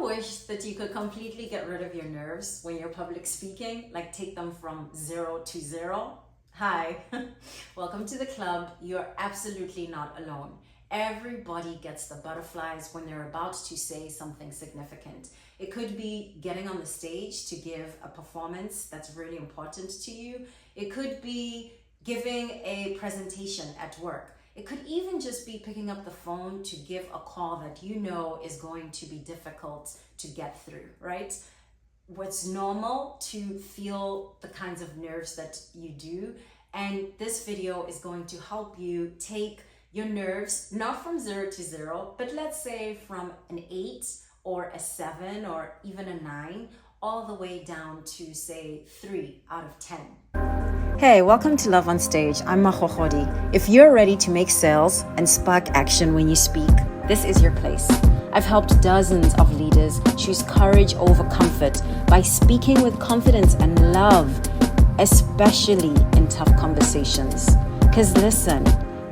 wish that you could completely get rid of your nerves when you're public speaking, like take them from 0 to 0? Hi, welcome to the club. You're absolutely not alone. Everybody gets the butterflies when they're about to say something significant. It could be getting on the stage to give a performance that's really important to you. It could be giving a presentation at work. It could even just be picking up the phone to give a call that you know is going to be difficult to get through, right? What's normal to feel the kinds of nerves that you do. And this video is going to help you take your nerves, not from 0 to 0, but let's say from an 8 or a 7 or even a 9, all the way down to say 3 out of 10. Hey, welcome to Love on Stage. I'm Magogodi. If you're ready to make sales and spark action when you speak, this is your place. I've helped dozens of leaders choose courage over comfort by speaking with confidence and love, especially in tough conversations. Because listen,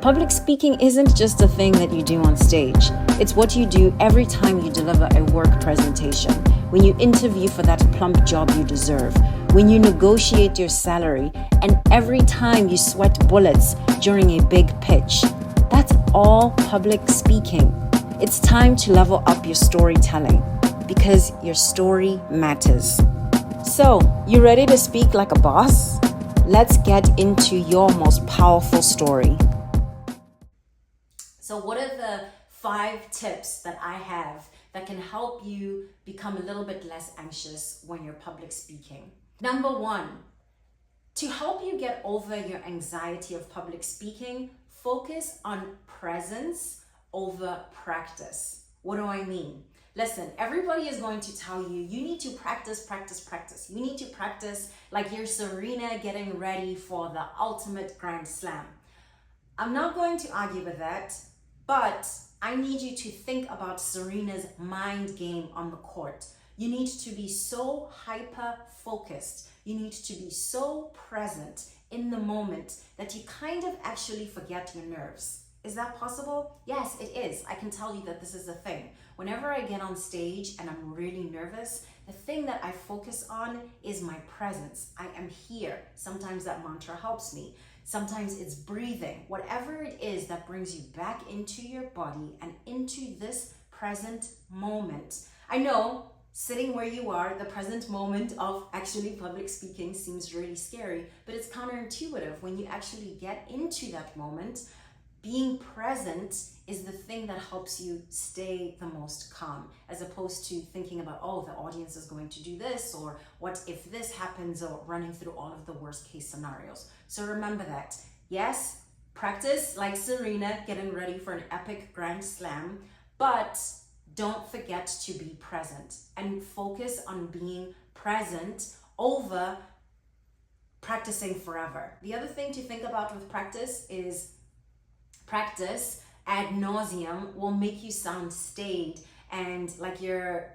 public speaking isn't just a thing that you do on stage. It's what you do every time you deliver a work presentation, when you interview for that plump job you deserve, when you negotiate your salary, and every time you sweat bullets during a big pitch. That's all public speaking. It's time to level up your storytelling because your story matters. So, you ready to speak like a boss? Let's get into your most powerful story. So what are the 5 tips that I have that can help you become a little bit less anxious when you're public speaking? Number 1, to help you get over your anxiety of public speaking, focus on presence over practice. What do I mean? Listen, everybody is going to tell you, you need to practice. You need to practice like you're Serena getting ready for the ultimate Grand Slam. I'm not going to argue with that, but I need you to think about Serena's mind game on the court. You need to be so hyper-focused. You need to be so present in the moment that you kind of actually forget your nerves. Is that possible? Yes, it is. I can tell you that this is a thing. Whenever I get on stage and I'm really nervous, the thing that I focus on is my presence. I am here. Sometimes that mantra helps me. Sometimes it's breathing. Whatever it is that brings you back into your body and into this present moment. I know sitting where you are, the present moment of actually public speaking seems really scary, but it's counterintuitive. When you actually get into that moment, being present is the thing that helps you stay the most calm, as opposed to thinking about, oh, the audience is going to do this, or what if this happens, or running through all of the worst case scenarios. So remember that. Yes, practice like Serena getting ready for an epic Grand Slam, but don't forget to be present and focus on being present over practicing forever. The other thing to think about with practice is practice ad nauseum will make you sound staid and like you're,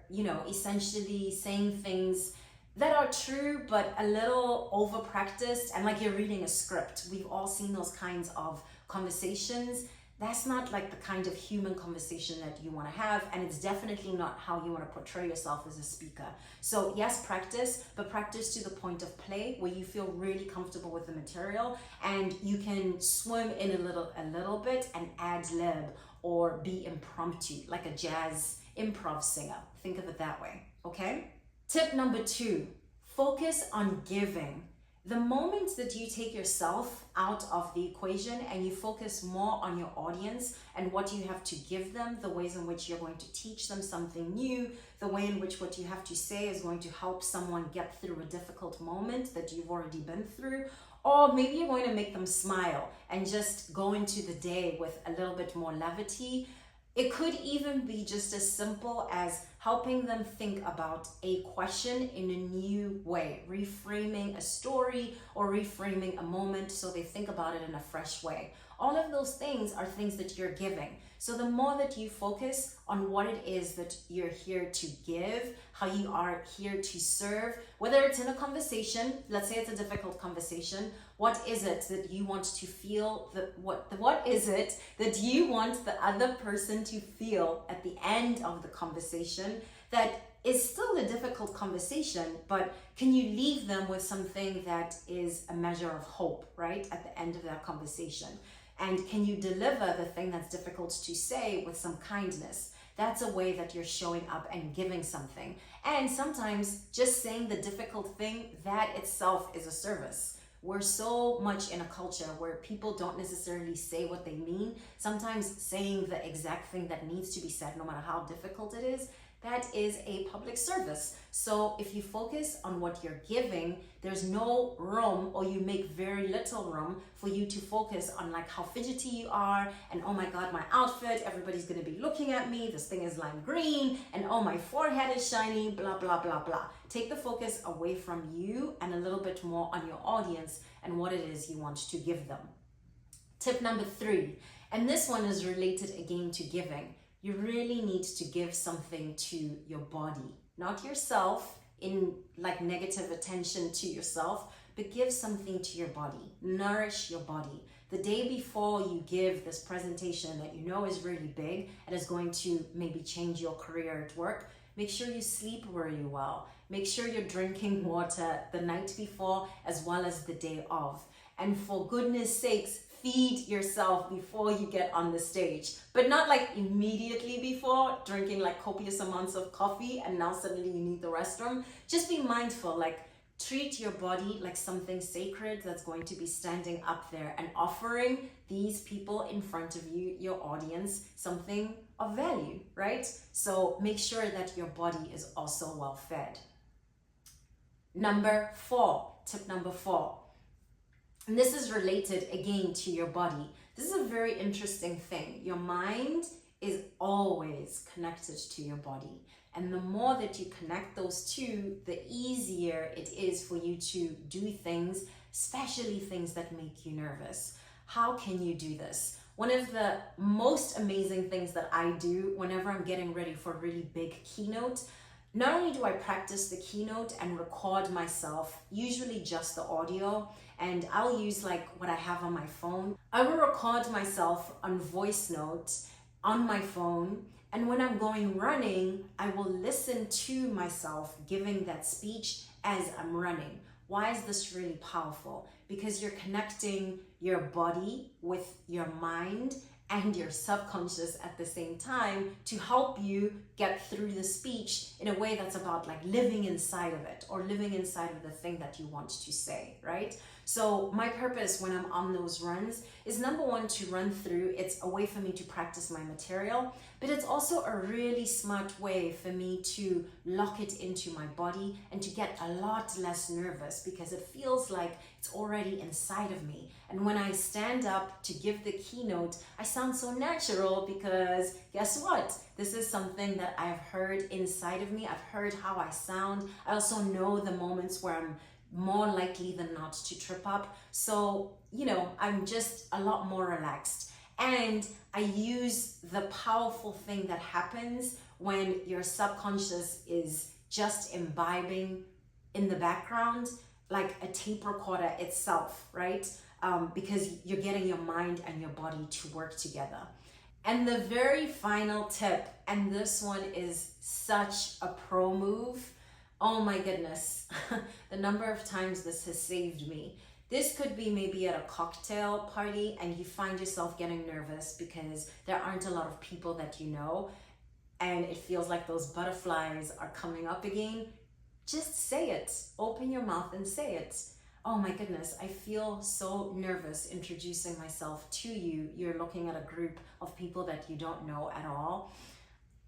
essentially saying things that are true, but a little over practiced and like you're reading a script. We've all seen those kinds of conversations. That's not like the kind of human conversation that you want to have, and it's definitely not how you want to portray yourself as a speaker. So yes, practice, but practice to the point of play where you feel really comfortable with the material and you can swim in a little bit and ad lib or be impromptu, like a jazz improv singer. Think of it that way, okay? Tip number 2, focus on giving. The moment that you take yourself out of the equation and you focus more on your audience and what you have to give them, the ways in which you're going to teach them something new, the way in which what you have to say is going to help someone get through a difficult moment that you've already been through, or maybe you're going to make them smile and just go into the day with a little bit more levity. It could even be just as simple as helping them think about a question in a new way, reframing a story or reframing a moment so they think about it in a fresh way. All of those things are things that you're giving. So the more that you focus on what it is that you're here to give, how you are here to serve, whether it's in a conversation, let's say it's a difficult conversation, what is it that you want to feel, what is it that you want the other person to feel at the end of the conversation that is still a difficult conversation, but can you leave them with something that is a measure of hope, right, at the end of that conversation? And can you deliver the thing that's difficult to say with some kindness? That's a way that you're showing up and giving something. And sometimes just saying the difficult thing, that itself is a service. We're so much in a culture where people don't necessarily say what they mean. Sometimes saying the exact thing that needs to be said, no matter how difficult it is, that is a public service. So if you focus on what you're giving, there's no room, or you make very little room for you to focus on like how fidgety you are, and oh my God, my outfit, everybody's gonna be looking at me, this thing is lime green, and oh, my forehead is shiny, blah, blah, blah, blah. Take the focus away from you and a little bit more on your audience and what it is you want to give them. Tip number 3, and this one is related again to giving. You really need to give something to your body, not yourself in like negative attention to yourself, but give something to your body. Nourish your body. The day before you give this presentation that you know is really big and is going to maybe change your career at work, make sure you sleep really well. Make sure you're drinking water the night before as well as the day of. And for goodness sakes, feed yourself before you get on the stage, but not like immediately before, drinking like copious amounts of coffee and now suddenly you need the restroom. Just be mindful, like treat your body like something sacred that's going to be standing up there and offering these people in front of you, your audience, something of value, right? So make sure that your body is also well fed. Number 4, tip number 4. And this is related again to your body. This is a very interesting thing. Your mind is always connected to your body. And the more that you connect those two, the easier it is for you to do things, especially things that make you nervous. How can you do this? One of the most amazing things that I do whenever I'm getting ready for a really big keynote, not only do I practice the keynote and record myself, usually just the audio, and I'll use like what I have on my phone. I will record myself on voice note on my phone, and when I'm going running, I will listen to myself giving that speech as I'm running. Why is this really powerful? Because you're connecting your body with your mind and your subconscious at the same time to help you get through the speech in a way that's about like living inside of it, or living inside of the thing that you want to say, right? So my purpose when I'm on those runs is, number 1, to run through. It's a way for me to practice my material, but it's also a really smart way for me to lock it into my body and to get a lot less nervous, because it feels like it's already inside of me. And when I stand up to give the keynote, I sound so natural, because guess what? This is something that I've heard inside of me. I've heard how I sound. I also know the moments where I'm more likely than not to trip up. So, you know, I'm just a lot more relaxed. And I use the powerful thing that happens when your subconscious is just imbibing in the background, like a tape recorder itself, right? Because you're getting your mind and your body to work together. And the very final tip, and this one is such a pro move. Oh my goodness, the number of times this has saved me. This could be maybe at a cocktail party and you find yourself getting nervous because there aren't a lot of people that you know, and it feels like those butterflies are coming up again. Just say it. Open your mouth and say it. Oh my goodness, I feel so nervous introducing myself to you. You're looking at a group of people that you don't know at all.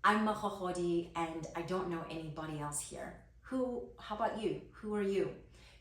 I'm Magogodi and I don't know anybody else here. How about you? Who are you?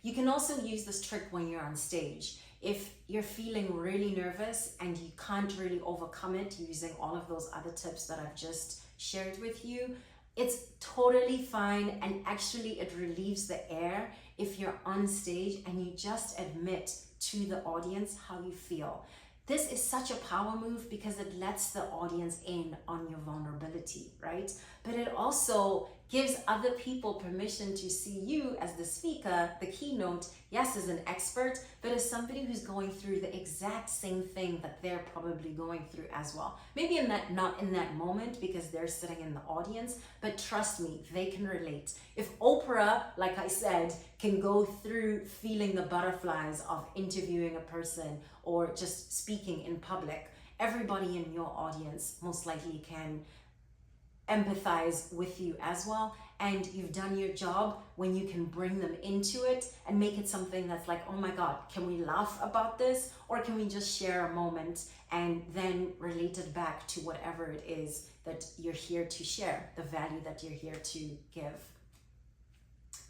You can also use this trick when you're on stage. If you're feeling really nervous and you can't really overcome it using all of those other tips that I've just shared with you, it's totally fine, and actually it relieves the air if you're on stage and you just admit to the audience how you feel. This is such a power move because it lets the audience in on your vulnerability, right? But it also gives other people permission to see you as the speaker, the keynote, yes, as an expert, but as somebody who's going through the exact same thing that they're probably going through as well. Maybe not in that moment because they're sitting in the audience, but trust me, they can relate. If Oprah, like I said, can go through feeling the butterflies of interviewing a person or just speaking in public, everybody in your audience most likely can empathize with you as well. And you've done your job when you can bring them into it and make it something that's like, oh my God, can we laugh about this? Or can we just share a moment and then relate it back to whatever it is that you're here to share, the value that you're here to give.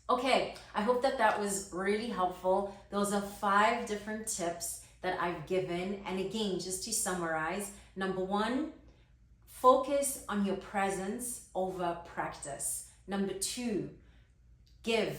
Okay, I hope that was really helpful. Those are 5 different tips that I've given. And again, just to summarize, number 1, focus on your presence over practice. Number 2, give.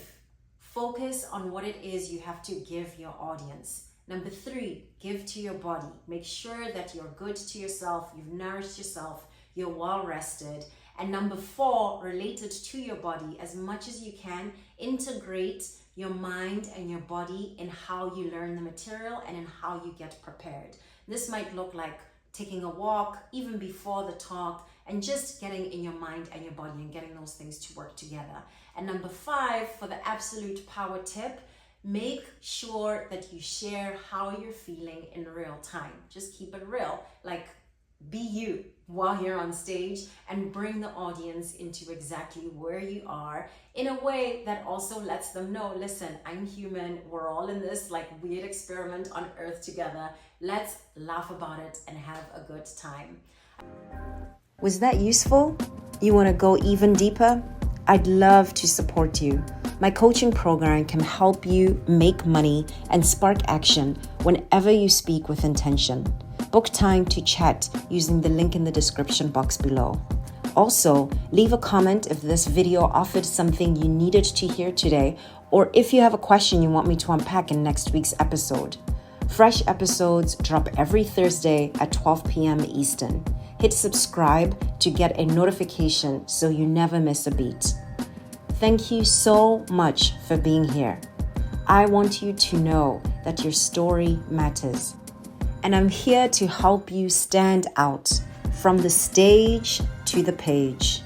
Focus on what it is you have to give your audience. Number 3, give to your body. Make sure that you're good to yourself, you've nourished yourself, you're well rested. And number 4, related to your body, as much as you can, integrate your mind and your body in how you learn the material and in how you get prepared. This might look like taking a walk even before the talk and just getting in your mind and your body and getting those things to work together. And number 5, for the absolute power tip, make sure that you share how you're feeling in real time. Just keep it real, like be you while you're on stage and bring the audience into exactly where you are in a way that also lets them know, listen, I'm human, we're all in this like weird experiment on earth together. Let's laugh about it and have a good time. Was that useful? You want to go even deeper? I'd love to support you. My coaching program can help you make money and spark action whenever you speak with intention. Book time to chat using the link in the description box below. Also, leave a comment if this video offered something you needed to hear today, or if you have a question you want me to unpack in next week's episode. Fresh episodes drop every Thursday at 12 p.m. Eastern. Hit subscribe to get a notification so you never miss a beat. Thank you so much for being here. I want you to know that your story matters. And I'm here to help you stand out from the stage to the page.